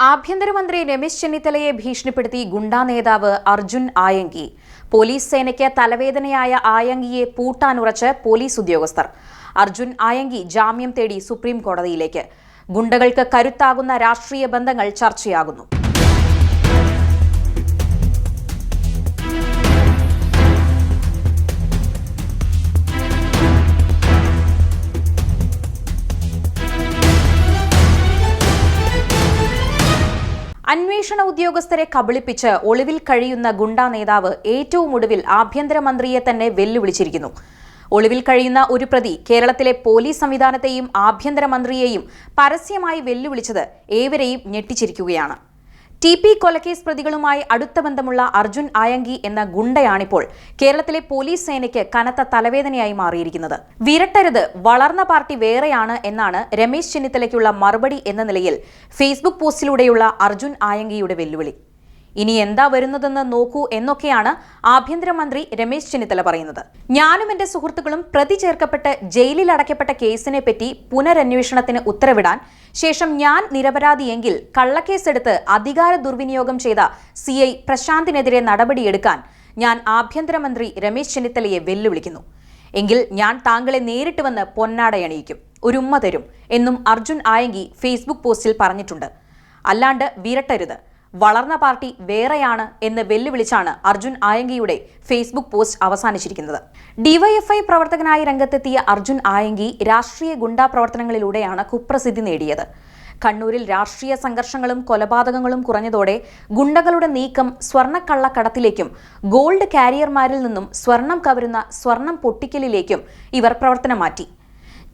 ആഭ്യന്തരമന്ത്രി രമേശ് ചെന്നിത്തലയെ ഭീഷണിപ്പെടുത്തി ഗുണ്ടാ നേതാവ് അർജുൻ ആയങ്കി. പോലീസ് സേനയ്ക്ക് തലവേദനയായ ആയങ്കിയെ പൂട്ടാനുറച്ച് പോലീസ് ഉദ്യോഗസ്ഥർ. അർജുൻ ആയങ്കി ജാമ്യം തേടി സുപ്രീം കോടതിയിലേക്ക്. ഗുണ്ടകൾക്ക് കരുത്താകുന്ന രാഷ്ട്രീയ ബന്ധങ്ങൾ ചർച്ചയാകുന്നു. അന്വേഷണ ഉദ്യോഗസ്ഥരെ കബളിപ്പിച്ച് ഒളിവിൽ കഴിയുന്ന ഗുണ്ടാ നേതാവ് ഏറ്റവും ഒടുവിൽ ആഭ്യന്തരമന്ത്രിയെ തന്നെ വെല്ലുവിളിച്ചിരിക്കുന്നു. ഒളിവിൽ കഴിയുന്ന ഒരു പ്രതി കേരളത്തിലെ പോലീസ് സംവിധാനത്തെയും ആഭ്യന്തരമന്ത്രിയെയും പരസ്യമായി വെല്ലുവിളിച്ചത് ഏവരെയും ഞെട്ടിച്ചിരിക്കുകയാണ്. TP കൊലക്കേസ് പ്രതികളുമായി അടുത്ത ബന്ധമുള്ള അർജുൻ ആയങ്കി എന്ന ഗുണ്ടയാണിപ്പോൾ കേരളത്തിലെ പോലീസ് സേനയ്ക്ക് കനത്ത തലവേദനയായി മാറിയിരിക്കുന്നത്. വിരട്ടരുത്, വളർന്ന പാർട്ടി വേറെയാണ് എന്നാണ് രമേശ് ചെന്നിത്തലയ്ക്കുള്ള മറുപടി എന്ന നിലയിൽ ഫേസ്ബുക്ക് പോസ്റ്റിലൂടെയുള്ള അർജുൻ ആയങ്കിയുടെ വെല്ലുവിളി. ഇനി എന്താ വരുന്നതെന്ന് നോക്കൂ എന്നൊക്കെയാണ് ആഭ്യന്തരമന്ത്രി രമേശ് ചെന്നിത്തല പറയുന്നത്. ഞാനും എന്റെ സുഹൃത്തുക്കളും പ്രതി ചേർക്കപ്പെട്ട് ജയിലിൽ അടയ്ക്കപ്പെട്ട കേസിനെ പറ്റി പുനരന്വേഷണത്തിന് ഉത്തരവിടാൻ ശേഷം ഞാൻ നിരപരാധിയെങ്കിൽ കള്ളക്കേസെടുത്ത് അധികാര ദുർവിനിയോഗം ചെയ്ത CI പ്രശാന്തിനെതിരെ നടപടിയെടുക്കാൻ ഞാൻ ആഭ്യന്തരമന്ത്രി രമേശ് ചെന്നിത്തലയെ വെല്ലുവിളിക്കുന്നു. എങ്കിൽ ഞാൻ താങ്കളെ നേരിട്ട് വന്ന് പൊന്നാടയണിയിക്കും, ഒരു ഉമ്മ തരും എന്നും അർജുൻ ആയങ്കി ഫേസ്ബുക്ക് പോസ്റ്റിൽ പറഞ്ഞിട്ടുണ്ട്. അല്ലാണ്ട് വിരട്ടരുത്, വളർന്ന പാർട്ടി വേറെയാണ് എന്ന് വെല്ലുവിളിച്ചാണ് അർജുൻ ആയങ്കിയുടെ ഫേസ്ബുക്ക് പോസ്റ്റ് അവസാനിച്ചിരിക്കുന്നത്. DYFI പ്രവർത്തകനായി രംഗത്തെത്തിയ അർജുൻ ആയങ്കി രാഷ്ട്രീയ ഗുണ്ടാ പ്രവർത്തനങ്ങളിലൂടെയാണ് കുപ്രസിദ്ധി നേടിയത്. കണ്ണൂരിൽ രാഷ്ട്രീയ സംഘർഷങ്ങളും കൊലപാതകങ്ങളും കുറഞ്ഞതോടെ ഗുണ്ടകളുടെ നീക്കം സ്വർണ്ണക്കള്ളക്കടത്തിലേക്കും ഗോൾഡ് കാരിയർമാരിൽ നിന്നും സ്വർണം കവരുന്ന സ്വർണം പൊട്ടിക്കലിലേക്കും ഇവർ പ്രവർത്തനം മാറ്റി.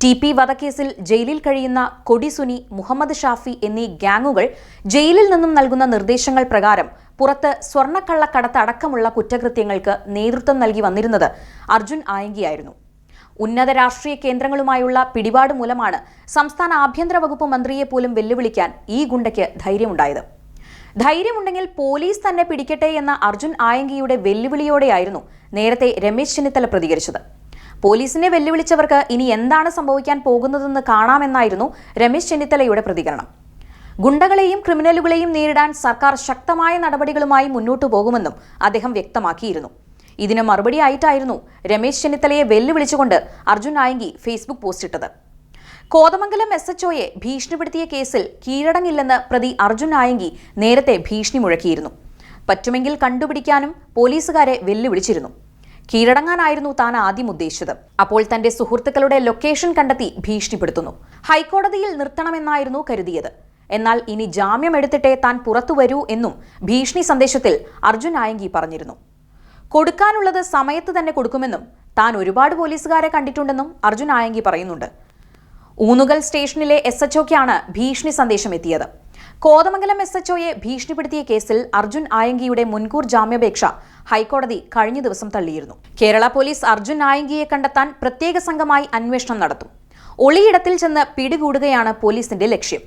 TP വധക്കേസിൽ ജയിലിൽ കഴിയുന്ന കൊടിസുനി, മുഹമ്മദ് ഷാഫി എന്നീ ഗ്യാങ്ങുകൾ ജയിലിൽ നിന്നും നൽകുന്ന നിർദ്ദേശങ്ങൾ പ്രകാരം പുറത്ത് സ്വർണ്ണക്കള്ളക്കടത്ത് അടക്കമുള്ള കുറ്റകൃത്യങ്ങൾക്ക് നേതൃത്വം നൽകി വന്നിരുന്നത് അർജുൻ ആയങ്കിയായിരുന്നു. ഉന്നത രാഷ്ട്രീയ കേന്ദ്രങ്ങളുമായുള്ള പിടിപാട് മൂലമാണ് സംസ്ഥാന ആഭ്യന്തര വകുപ്പ് മന്ത്രിയെ പോലും വെല്ലുവിളിക്കാൻ ഈ ഗുണ്ടയ്ക്ക് ധൈര്യമുണ്ടായത്. ധൈര്യമുണ്ടെങ്കിൽ പോലീസ് തന്നെ പിടിക്കട്ടെ എന്ന അർജുൻ ആയങ്കിയുടെ വെല്ലുവിളിയോടെയായിരുന്നു നേരത്തെ രമേശ് ചെന്നിത്തല പ്രതികരിച്ചത്. പോലീസിനെ വെല്ലുവിളിച്ചവർക്ക് ഇനി എന്താണ് സംഭവിക്കാൻ പോകുന്നതെന്ന് കാണാമെന്നായിരുന്നു രമേശ് ചെന്നിത്തലയുടെ പ്രതികരണം. ഗുണ്ടകളെയും ക്രിമിനലുകളെയും നേരിടാൻ സർക്കാർ ശക്തമായ നടപടികളുമായി മുന്നോട്ടു പോകുമെന്നും അദ്ദേഹം വ്യക്തമാക്കിയിരുന്നു. ഇതിന് മറുപടിയായിട്ടായിരുന്നു രമേശ് ചെന്നിത്തലയെ വെല്ലുവിളിച്ചുകൊണ്ട് അർജുൻ ആയങ്കി ഫേസ്ബുക്ക് പോസ്റ്റിട്ടത്. കോതമംഗലം SHOയെ ഭീഷണിപ്പെടുത്തിയ കേസിൽ കീഴടങ്ങില്ലെന്ന് പ്രതി അർജുൻ ആയങ്കി നേരത്തെ ഭീഷണി മുഴക്കിയിരുന്നു. പറ്റുമെങ്കിൽ കണ്ടുപിടിക്കാനും പോലീസുകാരെ വെല്ലുവിളിച്ചിരുന്നു. കീഴടങ്ങാനായിരുന്നു താൻ ആദ്യം ഉദ്ദേശിച്ചത്. അപ്പോൾ തന്റെ സുഹൃത്തുക്കളുടെ ലൊക്കേഷൻ കണ്ടെത്തി ഭീഷണിപ്പെടുത്തുന്നു. ഹൈക്കോടതിയിൽ നിർത്തണമെന്നായിരുന്നു കരുതിയത്. എന്നാൽ ഇനി ജാമ്യം എടുത്തിട്ടേ താൻ പുറത്തു വരൂ എന്നും ഭീഷണി സന്ദേശത്തിൽ അർജുൻ ആയങ്കി പറഞ്ഞിരുന്നു. കൊടുക്കാനുള്ളത് സമയത്ത് തന്നെ കൊടുക്കുമെന്നും താൻ ഒരുപാട് പോലീസുകാരെ കണ്ടിട്ടുണ്ടെന്നും അർജുൻ ആയങ്കി പറയുന്നുണ്ട്. ഊന്നുകൽ സ്റ്റേഷനിലെ SHOയ്ക്കാണ് ഭീഷണി സന്ദേശം എത്തിയത്. കോതമംഗലം SHOയെ ഭീഷണിപ്പെടുത്തിയ കേസിൽ അർജുൻ ആയങ്കിയുടെ മുൻകൂർ ജാമ്യാപേക്ഷ ഹൈക്കോടതി കഴിഞ്ഞ ദിവസം തള്ളിയിരുന്നു. കേരള പോലീസ് അർജുൻ ആയങ്കിയെ കണ്ടെത്താൻ പ്രത്യേക സംഘമായി അന്വേഷണം നടത്തും. ഒളിയിടത്തിൽ ചെന്ന് പിടികൂടുകയാണ് പോലീസിന്റെ ലക്ഷ്യം.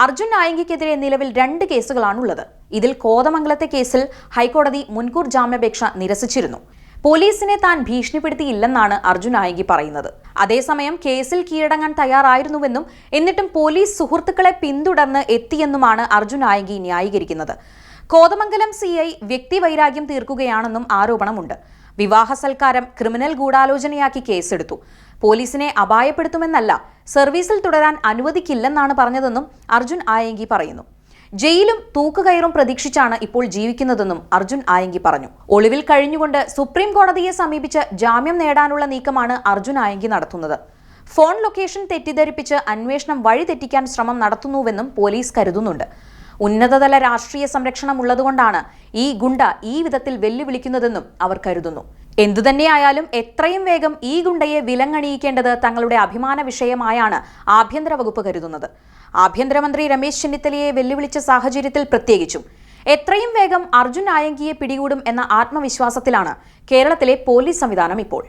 അർജുൻ ആയങ്കിക്കെതിരെ നിലവിൽ 2 കേസുകളാണുള്ളത്. ഇതിൽ കോതമംഗലത്തെ കേസിൽ ഹൈക്കോടതി മുൻകൂർ ജാമ്യാപേക്ഷ നിരസിച്ചിരുന്നു. പോലീസിനെ താൻ ഭീഷണിപ്പെടുത്തിയില്ലെന്നാണ് അർജുൻ ആയങ്കി പറയുന്നത്. അതേസമയം കേസിൽ കീഴടങ്ങാൻ തയ്യാറായിരുന്നുവെന്നും എന്നിട്ടും പോലീസ് സുഹൃത്തുക്കളെ പിന്തുടർന്ന് എത്തിയെന്നുമാണ് അർജുൻ ആയങ്കി ന്യായീകരിക്കുന്നത്. കോതമംഗലം CI വ്യക്തിവൈരാഗ്യം തീർക്കുകയാണെന്നും ആരോപണമുണ്ട്. വിവാഹ സൽക്കാരം ക്രിമിനൽ ഗൂഢാലോചനയാക്കി കേസെടുത്തു. പോലീസിനെ അപായപ്പെടുത്തുമെന്നല്ല, സർവീസിൽ തുടരാൻ അനുവദിക്കില്ലെന്നാണ് പറഞ്ഞതെന്നും അർജുൻ ആയങ്കി പറയുന്നു. ജയിലും തൂക്കുകയറും പ്രതീക്ഷിച്ചാണ് ഇപ്പോൾ ജീവിക്കുന്നതെന്നും അർജുൻ ആയങ്കി പറഞ്ഞു. ഒളിവിൽ കഴിഞ്ഞുകൊണ്ട് സുപ്രീം കോടതിയെ സമീപിച്ച് ജാമ്യം നേടാനുള്ള നീക്കമാണ് അർജുൻ ആയങ്കി നടത്തുന്നത്. ഫോൺ ലൊക്കേഷൻ തെറ്റിദ്ധരിപ്പിച്ച് അന്വേഷണം വഴിതെറ്റിക്കാൻ ശ്രമം നടത്തുന്നുവെന്നും പോലീസ് കരുതുന്നുണ്ട്. ഉന്നതതല രാഷ്ട്രീയ സംരക്ഷണം ഉള്ളതുകൊണ്ടാണ് ഈ ഗുണ്ട ഈ വിധത്തിൽ വെല്ലുവിളിക്കുന്നതെന്നും അവർ കരുതുന്നു. എന്തുതന്നെയായാലും എത്രയും വേഗം ഈ ഗുണ്ടയെ വിലങ്ങണിയിക്കേണ്ടത് തങ്ങളുടെ അഭിമാന വിഷയമായാണ് ആഭ്യന്തര വകുപ്പ് കരുതുന്നത്. ആഭ്യന്തരമന്ത്രി രമേശ് ചെന്നിത്തലയെ വെല്ലുവിളിച്ച സാഹചര്യത്തിൽ പ്രത്യേകിച്ചും എത്രയും വേഗം അർജുൻ ആയങ്കിയെ പിടികൂടും എന്ന ആത്മവിശ്വാസത്തിലാണ് കേരളത്തിലെ പോലീസ് സംവിധാനം ഇപ്പോൾ.